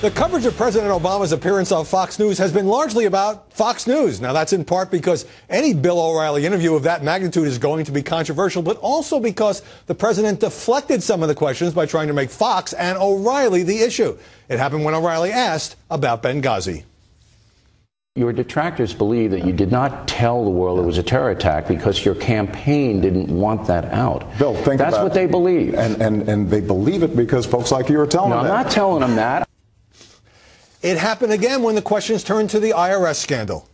The coverage of President Obama's appearance on Fox News has been largely about Fox News. Now, that's in part because any Bill O'Reilly interview of that magnitude is going to be controversial, but also because the president deflected some of the questions by trying to make Fox and O'Reilly the issue. It happened when O'Reilly asked about Benghazi. Your detractors believe that you did not tell the world it was a terror attack because your campaign didn't want that out. Bill, think That's what they believe. And they believe it because folks like you are telling them that. I'm not telling them that. It happened again when the questions turned to the IRS scandal.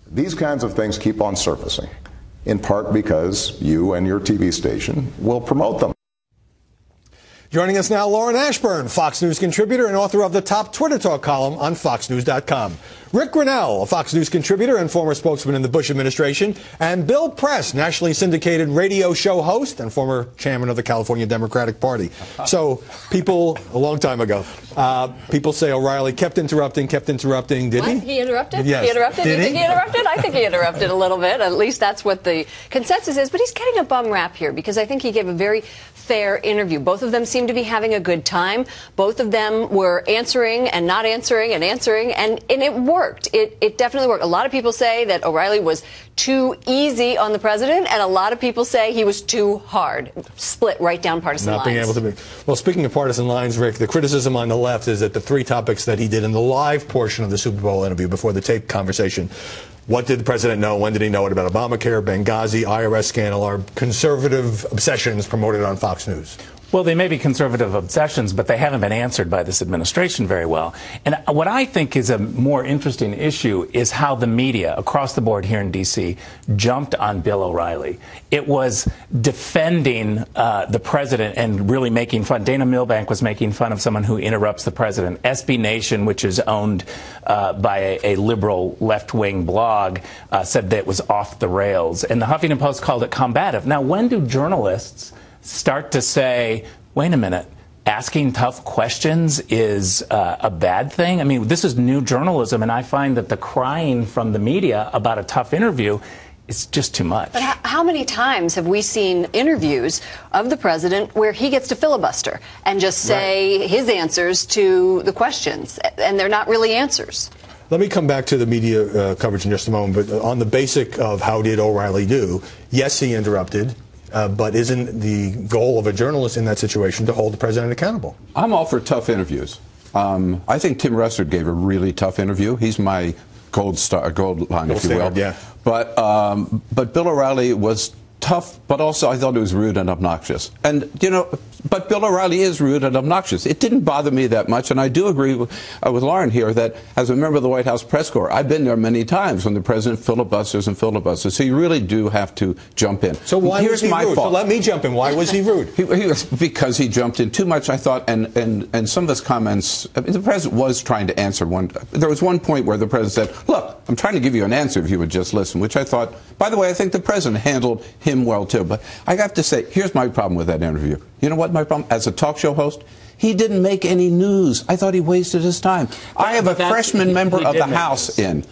These kinds of things keep on surfacing, in part because you and your TV station will promote them. Joining us now, Lauren Ashburn, Fox News contributor and author of the top Twitter Talk column on FoxNews.com. Rick Grinnell, a Fox News contributor and former spokesman in the Bush administration. And Bill Press, nationally syndicated radio show host and former chairman of the California Democratic Party. So people, a long time ago, people say O'Reilly kept interrupting. Did he? He interrupted? Yes. He interrupted? Did You think he interrupted? I think he interrupted a little bit. At least that's what the consensus is. But he's getting a bum rap here because I think he gave a very fair interview. Both of them seem to be having a good time. Both of them were answering and not answering and answering, and it worked. It definitely worked. A lot of people say that O'Reilly was too easy on the president, and a lot of people say he was too hard. Split right down partisan lines. Not being able to be. Well, speaking of partisan lines, Rick, the criticism on the left is that the three topics that he did in the live portion of the Super Bowl interview before the tape conversation, what did the president know? When did he know it about Obamacare, Benghazi, IRS scandal, are conservative obsessions promoted on Fox News? Well, they may be conservative obsessions, but they haven't been answered by this administration very well. And what I think is a more interesting issue is how the media across the board here in D.C. jumped on Bill O'Reilly. It was defending the president and really making fun. Dana Milbank was making fun of someone who interrupts the president. SB Nation, which is owned by a liberal left-wing blog, said that it was off the rails. And the Huffington Post called it combative. Now, when do journalists start to say, wait a minute, asking tough questions is a bad thing? I mean, this is new journalism, and I find that the crying from the media about a tough interview is just too much. But how many times have we seen interviews of the president where he gets to filibuster and just say his answers to the questions, and they're not really answers? Let me come back to the media coverage in just a moment, but on the basic of how did O'Reilly do, yes, he interrupted. But isn't the goal of a journalist in that situation to hold the president accountable? I'm all for tough interviews. I think Tim Russert gave a really tough interview. He's my gold line, if you will. Yeah. But Bill O'Reilly was tough, but also I thought it was rude and obnoxious. And, you know, but Bill O'Reilly is rude and obnoxious. It didn't bother me that much, and I do agree with Lauren here that as a member of the White House press corps, I've been there many times when the president filibusters and filibusters, so you really do have to jump in. So why was he rude? So let me jump in. Why was he rude? He was, because he jumped in too much, I thought, and some of his comments, I mean, the president was trying to answer one. There was one point where the president said, look, I'm trying to give you an answer if you would just listen, which I thought, by the way, I think the president handled him well, too. But I have to say, here's my problem with that interview. You know what my problem? As a talk show host, he didn't make any news. I thought he wasted his time. I have a freshman member of the House in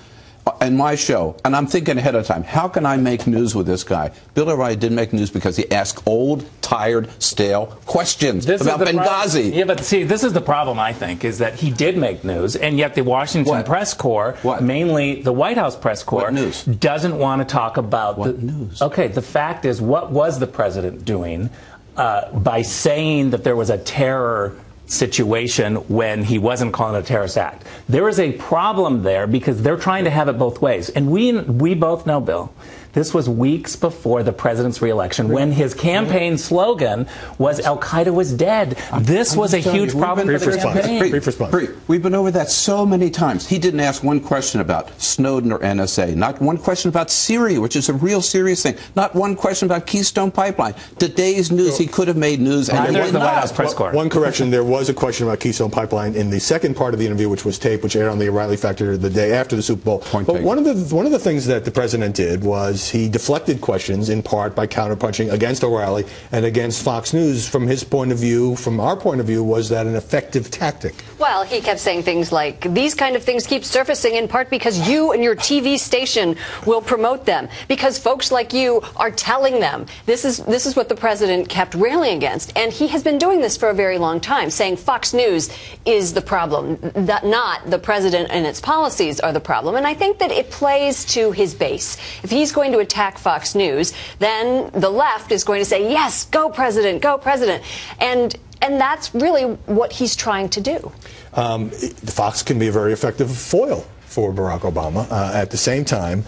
my show, and I'm thinking ahead of time, how can I make news with this guy? Bill O'Reilly didn't make news because he asked old, tired, stale questions about Benghazi. Yeah, but see, this is the problem, I think, is that he did make news, and yet the Washington press corps, mainly the White House press corps, doesn't want to talk about what news. Okay, the fact is, what was the president doing by saying that there was a terror situation when he wasn't calling it a terrorist act? There is a problem there because they're trying to have it both ways. And we both know, Bill, this was weeks before the president's reelection when his campaign slogan was Al-Qaeda was dead. This was a huge problem for the campaign. Brief response. We've been over that so many times. He didn't ask one question about Snowden or NSA, not one question about Syria, which is a real serious thing, not one question about Keystone Pipeline. Today's news, he could have made news, and he did the White House not. press corps. One correction, there was a question about Keystone Pipeline in the second part of the interview, which was taped, which aired on the O'Reilly Factor the day after the Super Bowl. But one of the things that the president did was was he deflected questions in part by counterpunching against O'Reilly and against Fox News. From his point of view, from our point of view, was that an effective tactic? Well, he kept saying things like, these kind of things keep surfacing in part because you and your TV station will promote them, because folks like you are telling them. This is what the president kept railing against, and he has been doing this for a very long time, saying Fox News is the problem, that not the president and its policies are the problem. And I think that it plays to his base. If he's going to attack Fox News, then the left is going to say, yes, go president, go president. And that's really what he's trying to do. Fox can be a very effective foil for Barack Obama. At the same time,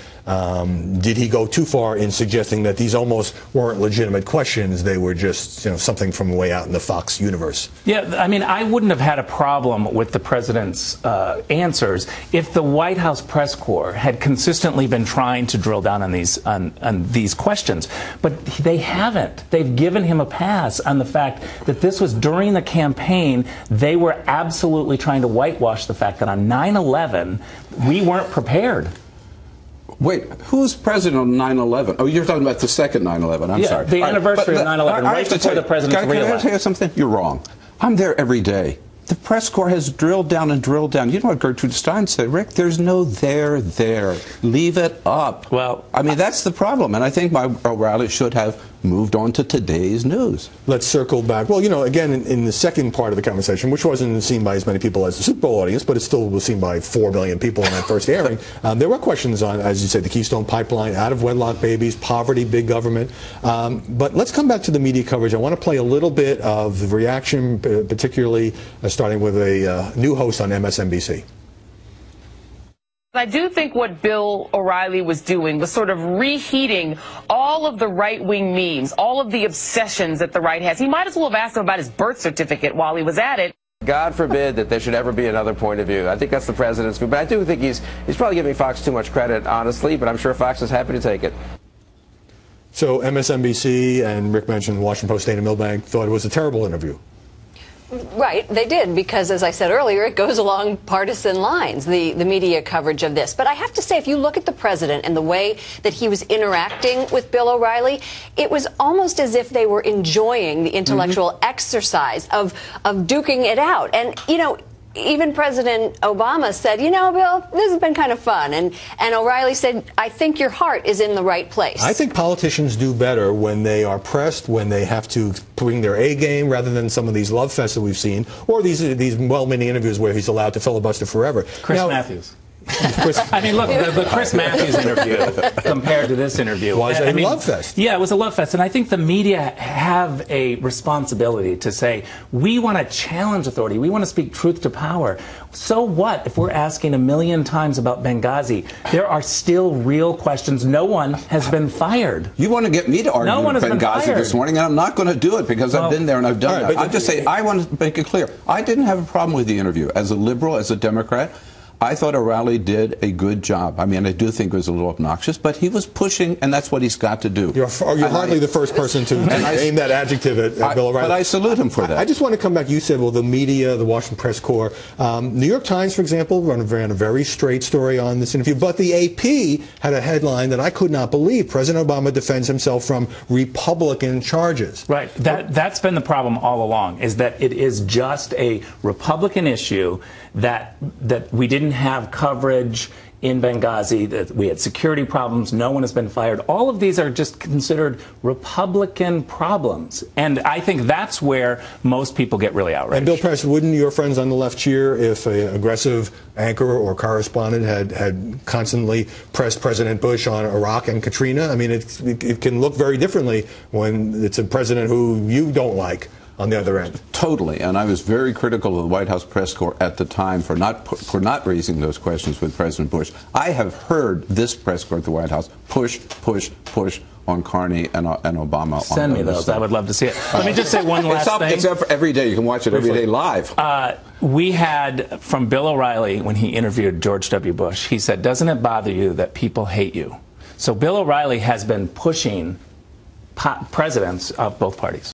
did he go too far in suggesting that these almost weren't legitimate questions? They were just, something from way out in the Fox universe. Yeah, I mean, I wouldn't have had a problem with the president's answers if the White House press corps had consistently been trying to drill down on these questions. But they haven't. They've given him a pass on the fact that this was during the campaign. They were absolutely trying to whitewash the fact that on 9/11, we weren't prepared. Wait, who's president on 9/11? Oh, you're talking about the second 9/11. I'm sorry. The anniversary of 9/11, right before the president's reelection. Can I tell you something? You're wrong. I'm there every day. The press corps has drilled down and drilled down. You know what Gertrude Stein said, Rick? There's no there. Leave it up. Well, I mean, that's the problem. And I think O'Reilly should have moved on to today's news. Let's circle back. Well, again, in the second part of the conversation, which wasn't seen by as many people as the Super Bowl audience, but it still was seen by 4 million people in that first airing, there were questions on, as you said, the Keystone Pipeline, out-of-wedlock babies, poverty, big government. But let's come back to the media coverage. I want to play a little bit of the reaction, particularly starting with a new host on MSNBC. I do think what Bill O'Reilly was doing was sort of reheating all of the right-wing memes, all of the obsessions that the right has. He might as well have asked him about his birth certificate while he was at it. God forbid that there should ever be another point of view. I think that's the president's view. But I do think he's probably giving Fox too much credit, honestly, but I'm sure Fox is happy to take it. So MSNBC and Rick mentioned the Washington Post, Dana Milbank thought it was a terrible interview. Right, they did, because as I said earlier, it goes along partisan lines, the media coverage of this. But I have to say, if you look at the president and the way that he was interacting with Bill O'Reilly, it was almost as if they were enjoying the intellectual exercise of duking it out. And, even President Obama said, Bill, this has been kind of fun. And O'Reilly said, I think your heart is in the right place. I think politicians do better when they are pressed, when they have to bring their A game, rather than some of these love fests that we've seen, or these well-meaning interviews where he's allowed to filibuster forever. Chris Matthews. I mean, look, the Chris Matthews interview compared to this interview was a love fest. Yeah, it was a love fest. And I think the media have a responsibility to say, we want to challenge authority. We want to speak truth to power. So what if we're asking 1 million times about Benghazi? There are still real questions. No one has been fired. You want to get me to argue with Benghazi this morning, and I'm not going to do it because I've been there and I've done that. I'm just saying, I want to make it clear. I didn't have a problem with the interview. As a liberal, as a Democrat, I thought O'Reilly did a good job. I mean, I do think it was a little obnoxious, but he was pushing, and that's what he's got to do. You're hardly the first person to aim that adjective at Bill O'Reilly. But I salute him for that. I just want to come back. You said, well, the media, the Washington Press Corps. New York Times, for example, ran a very straight story on this interview. But the AP had a headline that I could not believe. President Obama defends himself from Republican charges. Right. That's been the problem all along, is that it is just a Republican issue that we didn't have coverage in Benghazi, that we had security problems, no one has been fired. All of these are just considered Republican problems. And I think that's where most people get really outraged. And Bill Press, wouldn't your friends on the left cheer if an aggressive anchor or correspondent had constantly pressed President Bush on Iraq and Katrina? I mean, it can look very differently when it's a president who you don't like on the other end. Totally, and I was very critical of the White House press corps at the time for not raising those questions with President Bush. I have heard this press corps at the White House push on Carney and Obama. Send me those. I would love to see it. Let me just say one last thing. It's up every day. You can watch it every day live. We had, from Bill O'Reilly, when he interviewed George W. Bush, he said, doesn't it bother you that people hate you? So Bill O'Reilly has been pushing presidents of both parties.